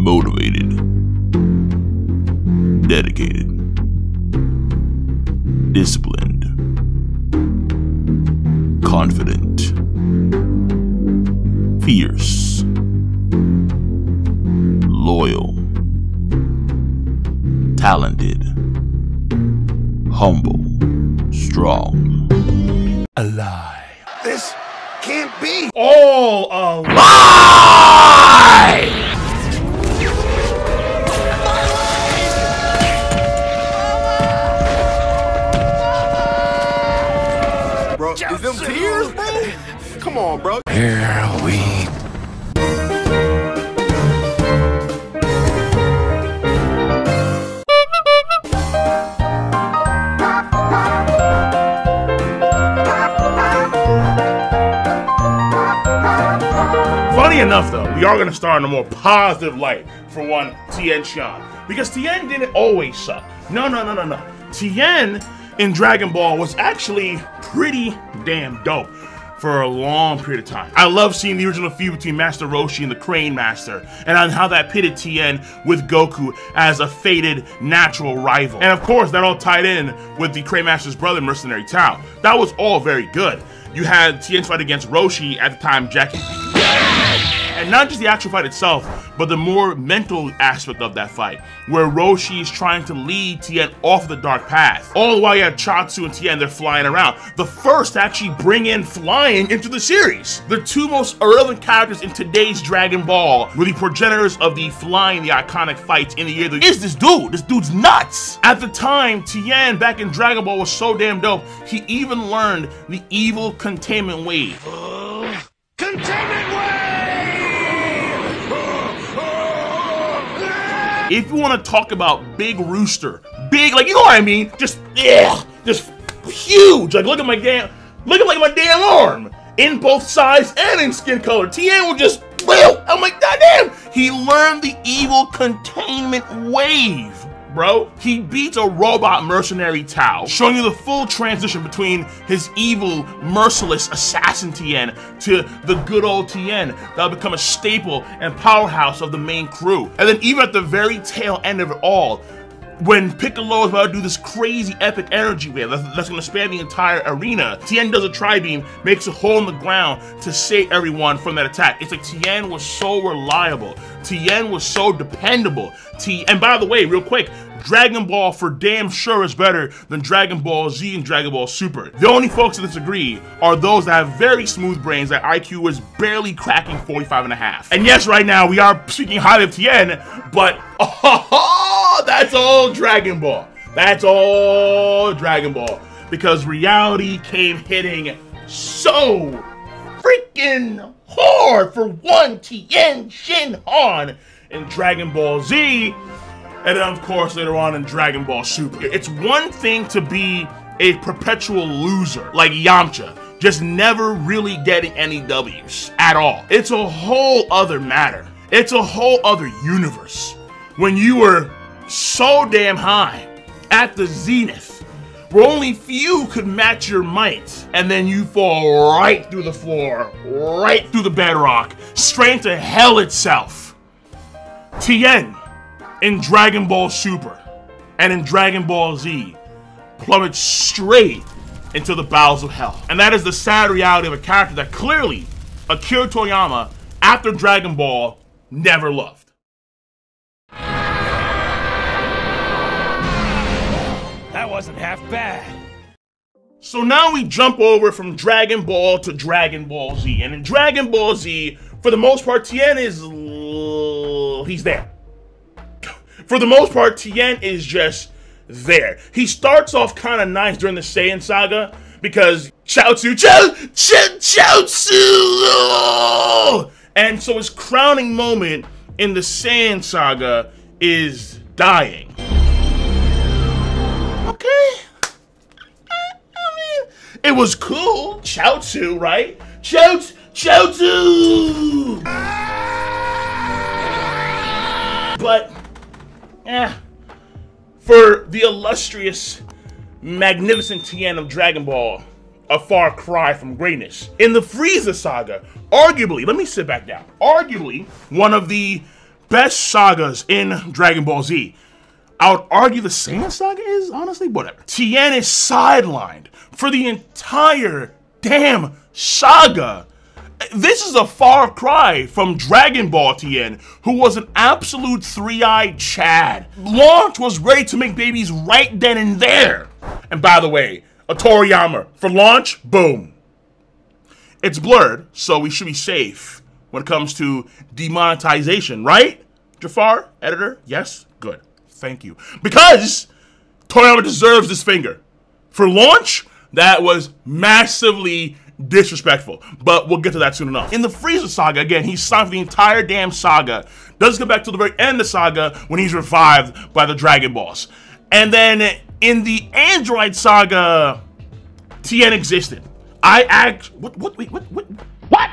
motivated, dedicated, disciplined, confident, fierce, loyal, talented, humble, strong, alive. This can't be all a lie! Bro, is them tears, bro? Come on, bro. Here we Funny enough, though, we are going to start in a more positive light for one Tien Shan, because Tien didn't always suck. No. Tien in Dragon Ball was actually pretty damn dope for a long period of time. I love seeing the original feud between Master Roshi and the Crane Master, and on how that pitted Tien with Goku as a fated natural rival. And of course, that all tied in with the Crane Master's brother, Mercenary Tao. That was all very good. You had Tien's fight against Roshi at the time, Jackie. And not just the actual fight itself, but the more mental aspect of that fight, where Roshi is trying to lead Tien off the dark path. All the while you had Chatsu and Tien, they're flying around. The first to actually bring in flying into the series. The two most irrelevant characters in today's Dragon Ball were the progenitors of the flying, the iconic fights in the year that is this dude. This dude's nuts. At the time, Tien back in Dragon Ball was so damn dope, he even learned the evil containment wave. Containment wave! If you want to talk about Big Rooster, big, like, you know what I mean? Just, yeah, just huge. Like, look at my damn arm in both size and in skin color. Tien will just, well, I'm like, goddamn. He learned the evil containment wave, bro. He beats a robot Mercenary Tao, showing you the full transition between his evil, merciless assassin Tien to the good old Tien that'll become a staple and powerhouse of the main crew. And then even at the very tail end of it all, when Piccolo is about to do this crazy epic energy wave that's going to span the entire arena, Tien does a tri-beam, makes a hole in the ground to save everyone from that attack. It's like Tien was so reliable. Tien was so dependable. And by the way, real quick, Dragon Ball for damn sure is better than Dragon Ball Z and Dragon Ball Super. The only folks that disagree are those that have very smooth brains that IQ is barely cracking 45.5. And yes, right now we are speaking highly of Tien, but that's all Dragon Ball. That's all Dragon Ball. Because reality came hitting so freaking hard for one Tien Shinhan in Dragon Ball Z, and then of course later on in Dragon Ball Super. It's one thing to be a perpetual loser like Yamcha, just never really getting any W's at all. It's a whole other matter. It's a whole other universe when you were so damn high at the zenith where only few could match your might, and then you fall right through the floor, right through the bedrock, straight into hell itself. Tien in Dragon Ball Super and in Dragon Ball Z plummets straight into the bowels of hell. And that is the sad reality of a character that clearly Akira Toriyama, after Dragon Ball, never loved. That wasn't half bad. So now we jump over from Dragon Ball to Dragon Ball Z. And in Dragon Ball Z, for the most part, Tien is... he's there. For the most part, Tien is just there. He starts off kind of nice during the Saiyan saga because Chaozu, and so his crowning moment in the Saiyan saga is dying. Okay. I mean, it was cool. Chaozu, right? Chaozu! But, for the illustrious, magnificent Tien of Dragon Ball, a far cry from greatness. In the Frieza saga, arguably, let me sit back down, arguably one of the best sagas in Dragon Ball Z. I would argue the Saiyan saga is, honestly, whatever. Tien is sidelined for the entire damn saga. This is a far cry from Dragon Ball Tien, who was an absolute three-eyed Chad. Launch was ready to make babies right then and there. And by the way, a Toriyama for Launch, boom. It's blurred, so we should be safe when it comes to demonetization, right? Jafar, editor, yes? Good. Thank you. Because Toriyama deserves this finger. For Launch, that was massively disrespectful, but we'll get to that soon enough. In the Frieza saga, again, he's signed for the entire damn saga. Doesn't come back till the very end of the saga when he's revived by the Dragon Balls. And then in the Android saga, Tien existed. What?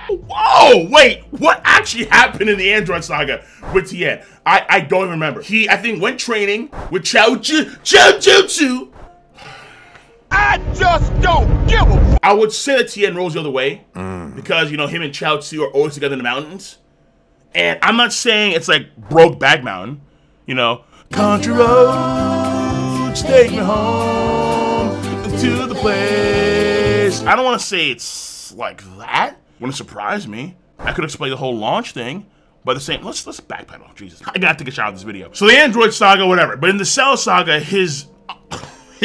Whoa, wait, what actually happened in the Android saga with Tien? I don't even remember. He, I think, went training with Chaojutsu. I just don't give a fuck. I would say that Tien rolls the other way because, you know, him and Chaozu are always together in the mountains. And I'm not saying it's like Brokeback Mountain, you know. Country roads take me home to the place. I don't want to say it's like that. Wouldn't surprise me. I could explain the whole Launch thing. But the same, let's backpedal. Jesus, I gotta take a shot of this video. So the Android saga, whatever. But in the Cell saga, his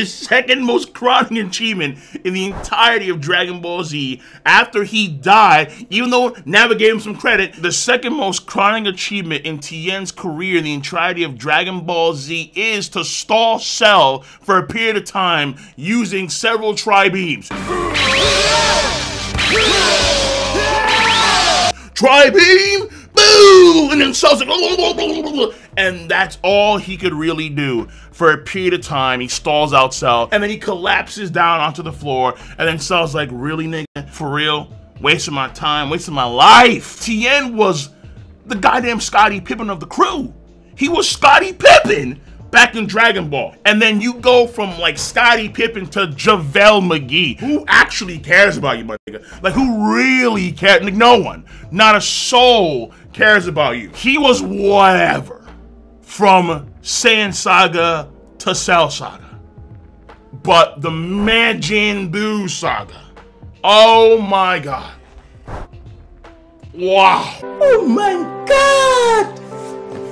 second most crowning achievement in the entirety of Dragon Ball Z, after he died, even though Navi gave him some credit, the second most crowning achievement in Tien's career in the entirety of Dragon Ball Z is to stall Cell for a period of time using several tri-beams. Tri-beam! Boo! And then Cell's like, and that's all he could really do for a period of time. He stalls out Cell, and then he collapses down onto the floor, and then Cell's like, really, nigga? For real? Wasting my time, wasting my life. Tien was the goddamn Scottie Pippen of the crew. He was Scottie Pippen back in Dragon Ball. And then you go from like Scottie Pippen to JaVale McGee. Who actually cares about you, my nigga? Like, who really cares? Like, no one. Not a soul cares about you. He was whatever. From Saiyan Saga to Cell Saga. But the Majin Buu Saga. Oh my god. Wow. Oh my god.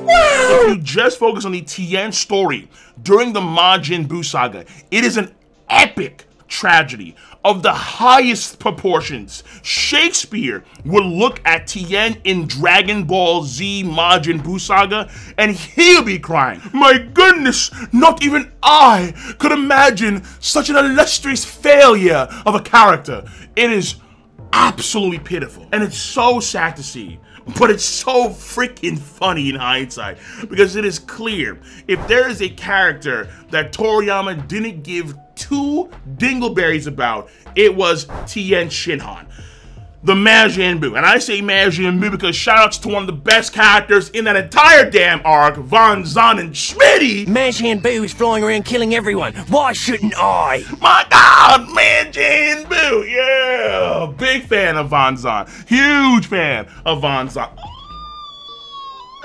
Wow. If you just focus on the Tien story during the Majin Buu saga, it is an epic tragedy of the highest proportions. Shakespeare would look at Tien in Dragon Ball Z Majin Buu saga and he'll be crying. My goodness, not even I could imagine such an illustrious failure of a character. It is absolutely pitiful, and it's so sad to see. But it's so freaking funny in hindsight, because it is clear if there is a character that Toriyama didn't give two dingleberries about, it was Tien Shinhan, the Majin Buu. And I say Majin Buu because shoutouts to one of the best characters in that entire damn arc, Von Zahn and Schmitty. Majin Buu is flying around killing everyone. Why shouldn't I? My god, Majin Buu, yeah! Big fan of Von Zahn. Huge fan of Von Zahn.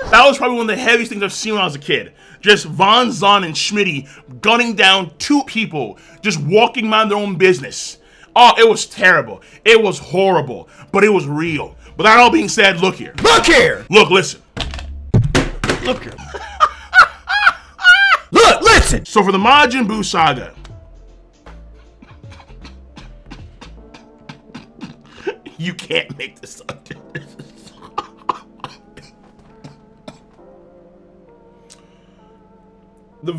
That was probably one of the heaviest things I've seen when I was a kid. Just Von Zahn and Schmitty gunning down two people, just walking mind their own business. Oh, it was terrible. It was horrible, but it was real. But that all being said, look here. Look here! Look, listen. Look here. Look, listen! So for the Majin Buu saga, you can't make this up. The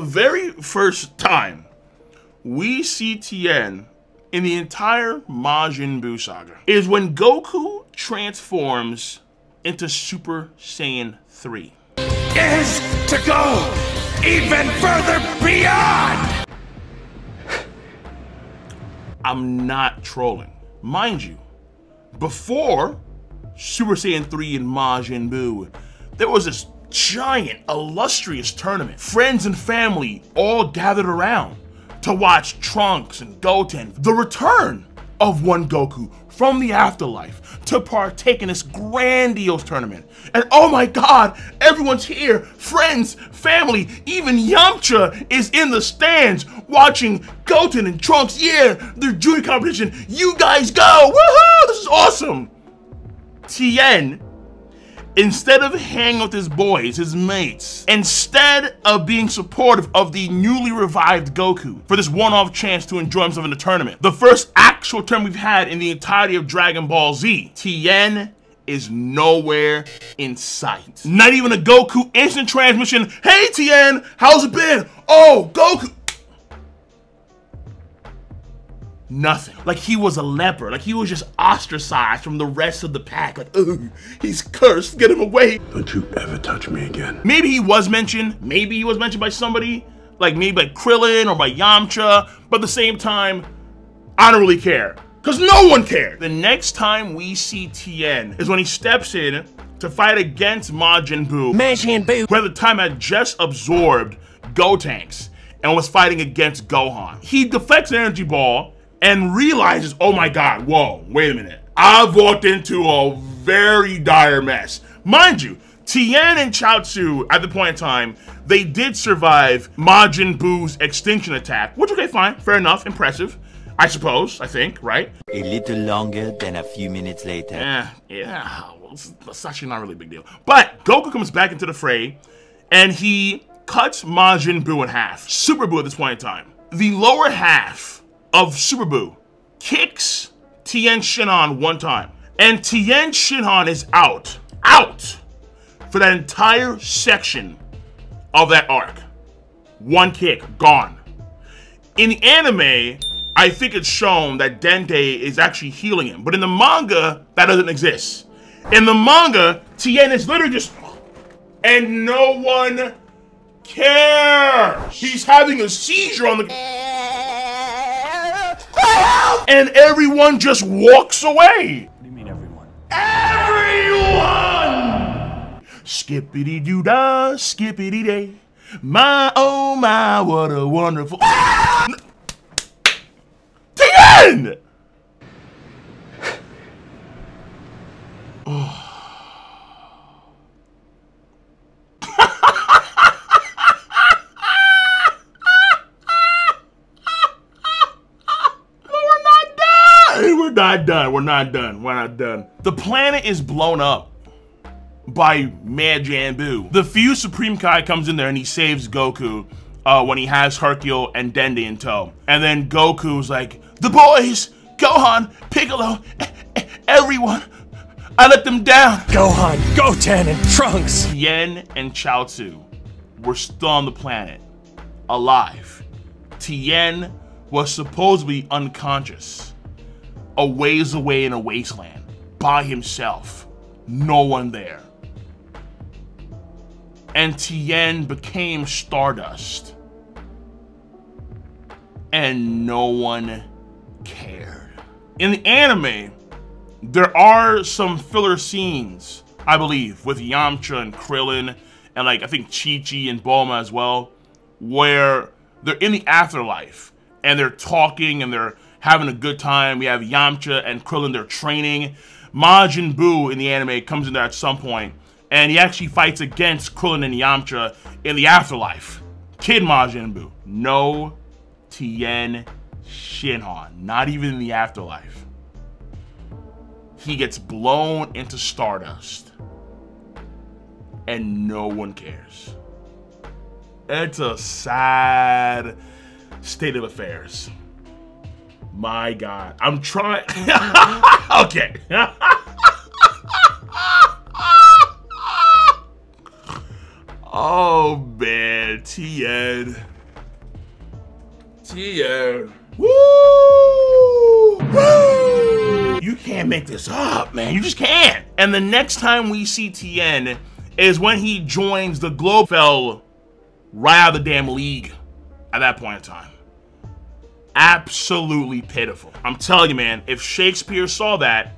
very first time we see Tien in the entire Majin Buu saga is when Goku transforms into Super Saiyan 3. Is to go even further beyond! I'm not trolling. Mind you, before Super Saiyan 3 and Majin Buu, there was this giant, illustrious tournament. Friends and family all gathered around to watch Trunks and Goten. The return of one Goku from the afterlife to partake in this grandiose tournament. And oh my god, everyone's here, friends, family, even Yamcha is in the stands watching Goten and Trunks. Yeah, their junior competition. You guys go, woohoo, this is awesome. Tien, instead of hanging with his boys, his mates, instead of being supportive of the newly revived Goku for this one-off chance to enjoy himself in the tournament, the first actual tournament we've had in the entirety of Dragon Ball Z, Tien is nowhere in sight. Not even a Goku instant transmission. Hey Tien, how's it been? Oh, Goku. Nothing. Like he was a leper. Like he was just ostracized from the rest of the pack. Like, ooh, he's cursed. Get him away. Don't you ever touch me again. Maybe he was mentioned. Maybe he was mentioned by somebody. Like maybe by Krillin or by Yamcha. But at the same time, I don't really care. Because no one cared. The next time we see Tien is when he steps in to fight against Majin Buu. Who at the time had just absorbed Gotenks and was fighting against Gohan. He deflects an energy ball and realizes, oh my god, whoa, wait a minute. I've walked into a very dire mess. Mind you, Tien and Chaozu, at the point in time, they did survive Majin Buu's extinction attack, which, okay, fine, fair enough, impressive. I suppose, I think, right? A little longer than a few minutes later. Yeah, well, that's actually not really a big deal. But Goku comes back into the fray, and he cuts Majin Buu in half. Super Buu at this point in time. The lower half of Super Buu kicks Tien Shinhan one time. And Tien Shinhan is out for that entire section of that arc. One kick, gone. In the anime, I think it's shown that Dende is actually healing him. But in the manga, that doesn't exist. In the manga, Tien is literally just... and no one cares. He's having a seizure on the... and everyone just walks away. What do you mean everyone? Everyone! Skippity-doo-dah, skippity-day. My, oh my, what a wonderful... Tien! We're not done. The planet is blown up by Majin Buu. The Fused Supreme Kai comes in there and he saves Goku when he has Hercule and Dende in tow. And then Goku's like, the boys, Gohan, Piccolo, everyone, I let them down. Gohan, Goten, and Trunks. Tien and Chaozu were still on the planet, alive. Tien was supposedly unconscious, a ways away in a wasteland, by himself, no one there. And Tien became Stardust, and no one cared. In the anime, there are some filler scenes, I believe, with Yamcha and Krillin, and like I think Chi-Chi and Bulma as well, where they're in the afterlife, and they're talking and they're having a good time. We have Yamcha and Krillin, they're training. Majin Buu in the anime comes in there at some point, and he actually fights against Krillin and Yamcha in the afterlife. Kid Majin Buu. No Tien Shinhan, not even in the afterlife. He gets blown into Stardust, and no one cares. It's a sad state of affairs. My God, I'm trying. Okay. Oh man, Tien. Woo! Woo! You can't make this up, man. You just can't. And the next time we see Tien is when he joins the Globe. Fell right out of the damn league at that point in time. Absolutely pitiful. I'm telling you, man, if Shakespeare saw that,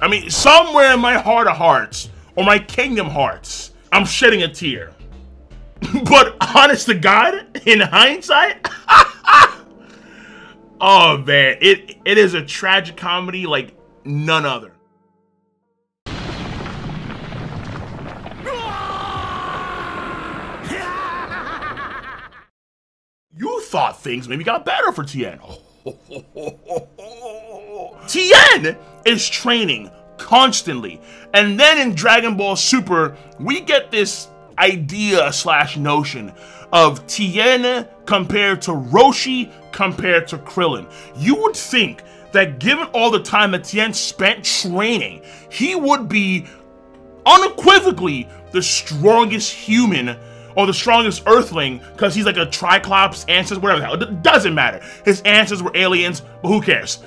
I mean, somewhere in my heart of hearts, or my kingdom hearts, I'm shedding a tear. But honest to God, in hindsight, Oh man, it is a tragic comedy like none other. You thought things maybe got better for Tien. Tien is training constantly, and then in Dragon Ball Super, we get this idea slash notion of Tien compared to Roshi compared to Krillin. You would think that given all the time that Tien spent training, he would be unequivocally the strongest human or the strongest Earthling, because he's like a Triclops ancestor, whatever the hell. It doesn't matter. His ancestors were aliens, but who cares?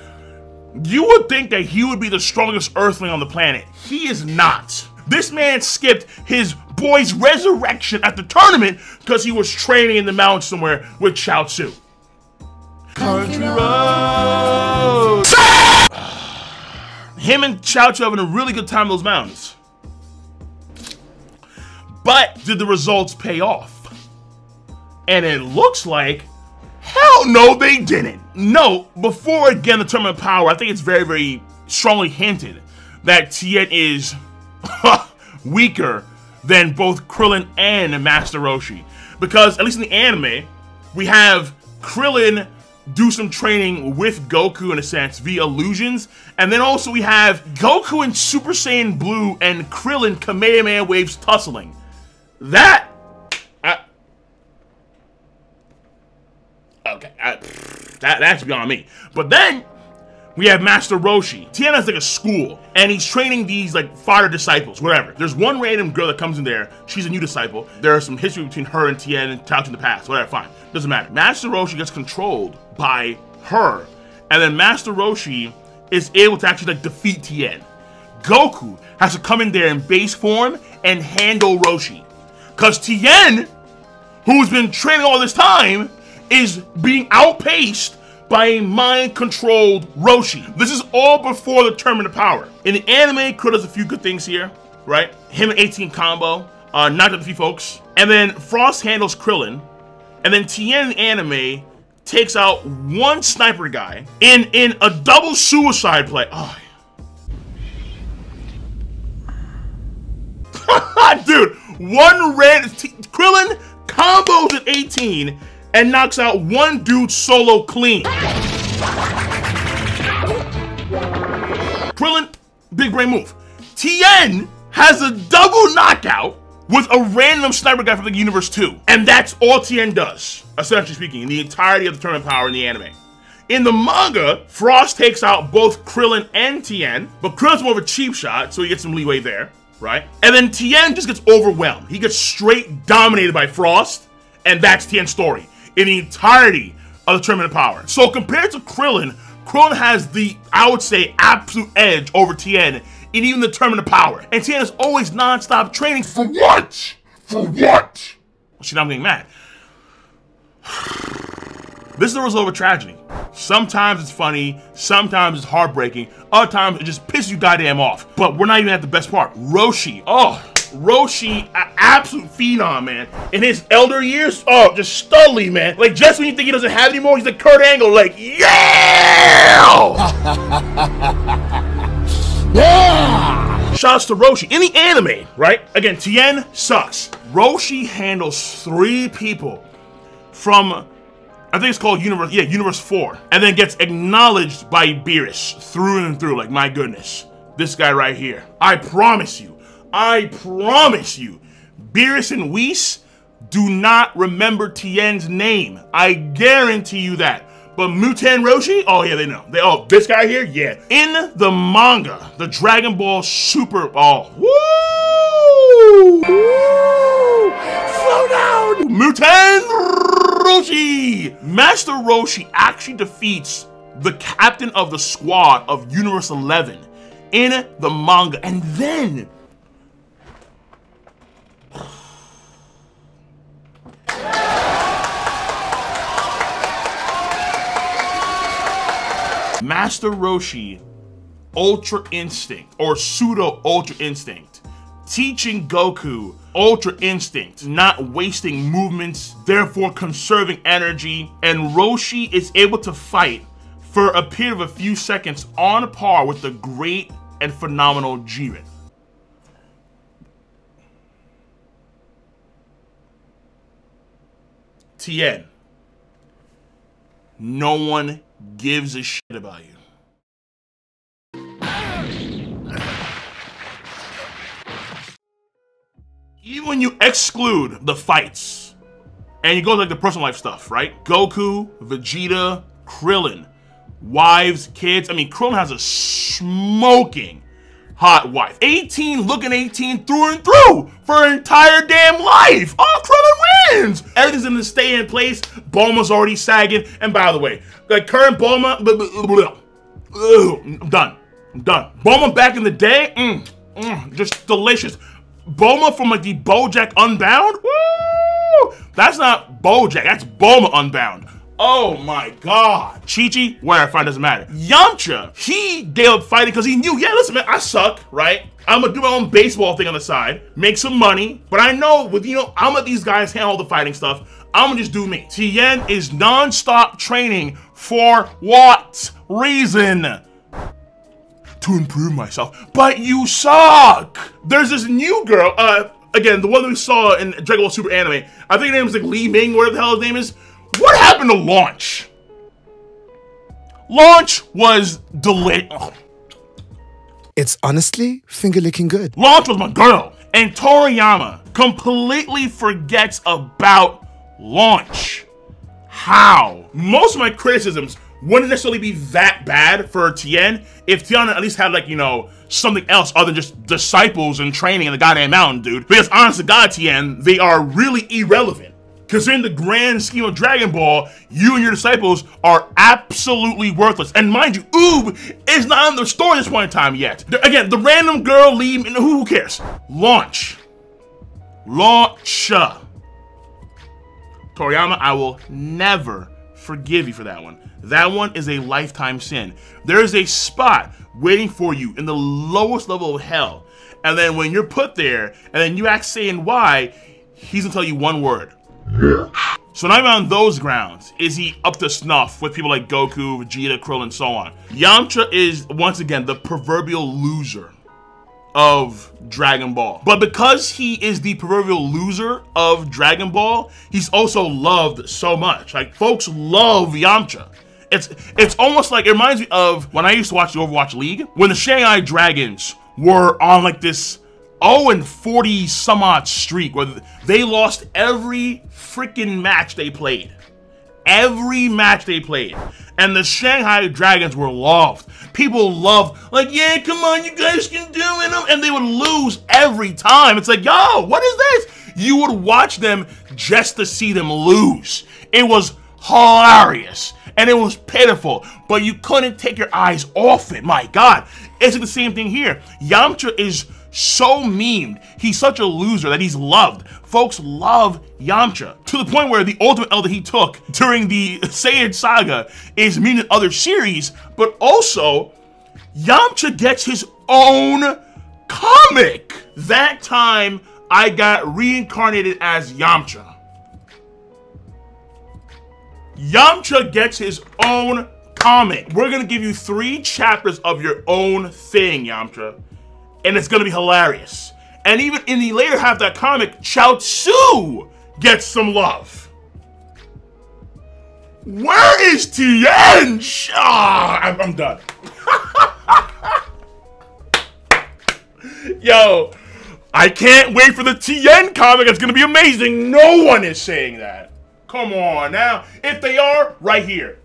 You would think that he would be the strongest Earthling on the planet. He is not. This man skipped his boy's resurrection at the tournament because he was training in the mountains somewhere with Chao Tzu. Country road. Him and Chao Tzu having a really good time in those mountains. But did the results pay off? And it looks like, hell no, they didn't. No, before again the tournament of power, I think it's very, very strongly hinted that Tien is weaker than both Krillin and Master Roshi. Because, at least in the anime, we have Krillin do some training with Goku in a sense via illusions, and then also we have Goku in Super Saiyan Blue and Krillin Kamehameha waves tussling. That's beyond me. But then we have Master Roshi. Tien has like a school, and he's training these like fodder disciples, whatever. There's one random girl that comes in there. She's a new disciple. There's some history between her and Tien and Chao in the past. Whatever, fine. Doesn't matter. Master Roshi gets controlled by her, and then Master Roshi is able to actually like defeat Tien. Goku has to come in there in base form and handle Roshi. Because Tien, who's been training all this time, is being outpaced by a mind-controlled Roshi. This is all before the Tournament of Power. In the anime, Krillin does a few good things here, right? Him and 18 combo, knocked out a few folks. And then Frost handles Krillin. And then Tien in the anime takes out one sniper guy in a double suicide play. Oh. Dude, one red Krillin combos at 18 and knocks out one dude solo clean. Krillin, big brain move. Tien has a double knockout with a random sniper guy from the Universe 2. And that's all Tien does, essentially speaking, in the entirety of the Tournament of Power in the anime. In the manga, Frost takes out both Krillin and Tien, but Krillin's more of a cheap shot, so he gets some leeway there, right? And then Tien just gets overwhelmed. He gets straight dominated by Frost, and that's Tien's story in the entirety of the Tournament of Power. So compared to Krillin, Krillin has the, I would say, absolute edge over Tien in even the Tournament of Power. And Tien is always non-stop training. For what? For what? See, now I'm getting mad. This is the result of a tragedy. Sometimes it's funny, sometimes it's heartbreaking, other times it just pisses you goddamn off. But we're not even at the best part. Roshi, Roshi, an absolute phenom, man. In his elder years, just studly, man. Like, just when you think he doesn't have it anymore, he's like Kurt Angle, like, yeah! Yeah! Shouts to Roshi. In the anime, right? Again, Tien Sucks. Roshi handles 3 people from, I think it's called Universe 4, and then gets acknowledged by Beerus through and through, like, my goodness. This guy right here. I promise you, Beerus and Whis do not remember Tien's name. I guarantee you that. But Muten Roshi, oh yeah, they know. This guy here, yeah. In the manga, the Dragon Ball Super, woo! Slow down! Muten Roshi! Master Roshi actually defeats the captain of the squad of Universe 11 in the manga, and then Master Roshi Ultra Instinct, or Pseudo Ultra Instinct, teaching Goku Ultra Instinct, not wasting movements, therefore conserving energy, and Roshi is able to fight for a period of a few seconds on par with the great and phenomenal Jiren. Tien, no one gives a shit about you. Even when you exclude the fights and you go to like the personal life stuff, right? Goku, Vegeta, Krillin, wives, kids. I mean, Krillin has a smoking hot wife. 18, looking 18 through and through for her entire damn life. Oh, Krillin wins. Everything's in the stay in place. Bulma's already sagging. And by the way, like current Bulma, I'm done. I'm done. Bulma back in the day, just delicious. Bulma from like the BoJack Unbound? Woo! That's not BoJack, that's Bulma Unbound. Oh my god. Chi-Chi, where I find doesn't matter. Yamcha, he gave up fighting because he knew, yeah, listen man, I suck, right? I'm gonna do my own baseball thing on the side, make some money, but I know with, I'm gonna let these guys handle the fighting stuff. I'm gonna just do me. Tien is non-stop training for what reason? To improve myself, but you suck. There's this new girl, again, the one that we saw in Dragon Ball Super Anime. I think her name is like Li Ming, whatever the hell his name is. What happened to Launch? Launch was delicious. It's honestly finger-licking good. Launch was my girl. And Toriyama completely forgets about Launch. How? Most of my criticisms wouldn't necessarily be that bad for Tien if Tien at least had like, something else other than just disciples and training in the goddamn mountain, dude. Because honest to God, Tien, they are really irrelevant. Considering the grand scheme of Dragon Ball, you and your disciples are absolutely worthless. And mind you, Oob is not in the story at this point in time yet. Again, the random girl leave, who cares? Launch. Launcha. Toriyama, I will never forgive you for that one. That one is a lifetime sin. There is a spot waiting for you in the lowest level of hell. And then when you're put there, and then you ask Saiyan why, he's gonna tell you one word. So not even on those grounds is he up to snuff with people like Goku, Vegeta, Krillin, and so on. Yamcha is, once again, the proverbial loser of Dragon Ball. But because he is the proverbial loser of Dragon Ball, he's also loved so much. Like, folks love Yamcha. It's almost like, it reminds me of when I used to watch the Overwatch League, when the Shanghai Dragons were on like this 0-40 some odd streak where they lost every freaking match they played. Every match they played. And the Shanghai Dragons were loved. People loved, like, yeah, come on, you guys can do it. And they would lose every time. It's like, yo, what is this? You would watch them just to see them lose. It was hilarious. And it was pitiful. But you couldn't take your eyes off it. My God. It's the same thing here. Yamcha is so memed. He's such a loser that he's loved. Folks love Yamcha to the point where the ultimate L that he took during the Saiyan saga is memed in other series, but also Yamcha gets his own comic. That time I got reincarnated as Yamcha. Yamcha gets his own comic. We're gonna give you 3 chapters of your own thing, Yamcha. And it's gonna be hilarious. And even in the later half of that comic, Chaozu gets some love. Where is Tien? I'm done. Yo, I can't wait for the Tien comic. It's gonna be amazing. No one is saying that. Come on now. If they are, right here.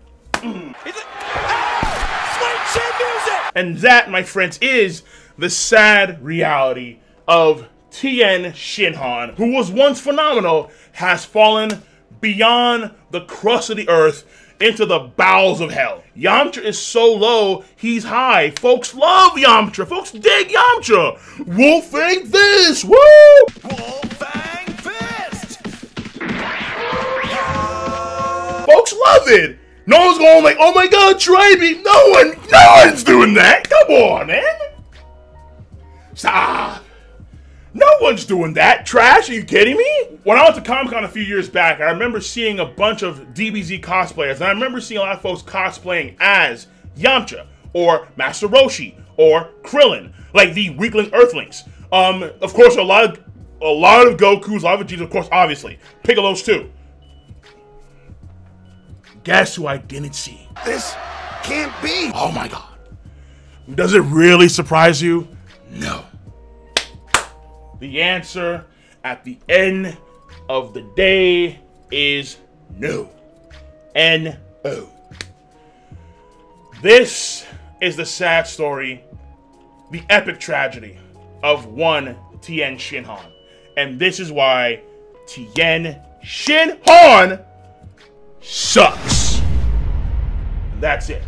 And that, my friends, is the sad reality of Tien Shinhan, who was once phenomenal, has fallen beyond the crust of the earth into the bowels of hell. Yamcha is so low, he's high. Folks love Yamcha. Folks dig Yamcha. Wolfang Fist! Woo! Wolfang Fist! Folks love it. No one's going like, oh my God, try me. No one's doing that. Come on, man. Stop. No one's doing that. Trash? Are you kidding me? When I went to Comic-Con a few years back, I remember seeing a bunch of DBZ cosplayers, and I remember seeing a lot of folks cosplaying as Yamcha, or Master Roshi, or Krillin, like the weakling Earthlings. Of course, a lot of Gokus, a lot of Vegeta, of course, obviously. Piccolo's too. Guess who I didn't see? This can't be. Oh my god. Does it really surprise you? No. The answer at the end of the day is no. N-O. This is the sad story, the epic tragedy of one Tien Shinhan. And this is why Tien Shinhan sucks. And that's it.